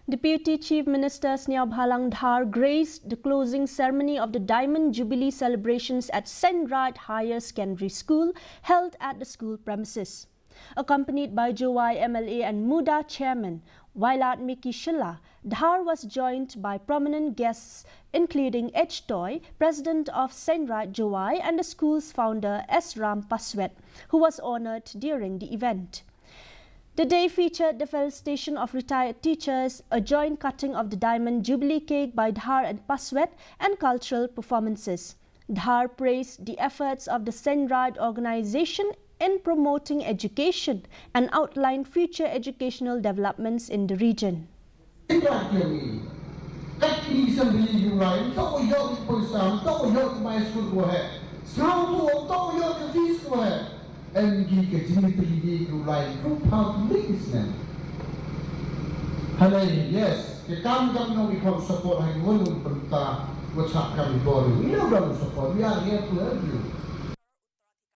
Deputy Chief Minister Snehaw Bhalang Dhar graced the closing ceremony of the Diamond Jubilee celebrations at Sein Raij Higher Secondary School held at the school premises. Accompanied by Jowai MLA and Muda Chairman Wailat Miki Shilla, Dhar was joined by prominent guests including H. Toy, President of Sein Raij Jowai, and the school's founder S. Ram Paswet, who was honoured during the event. The day featured the felicitation of retired teachers, a joint cutting of the Diamond Jubilee cake by Dhar and Paswet, and cultural performances. Dhar praised the efforts of the Sein Raij organisation in promoting education and outlined future educational developments in the region. Yes, kami support support. We are here to help you.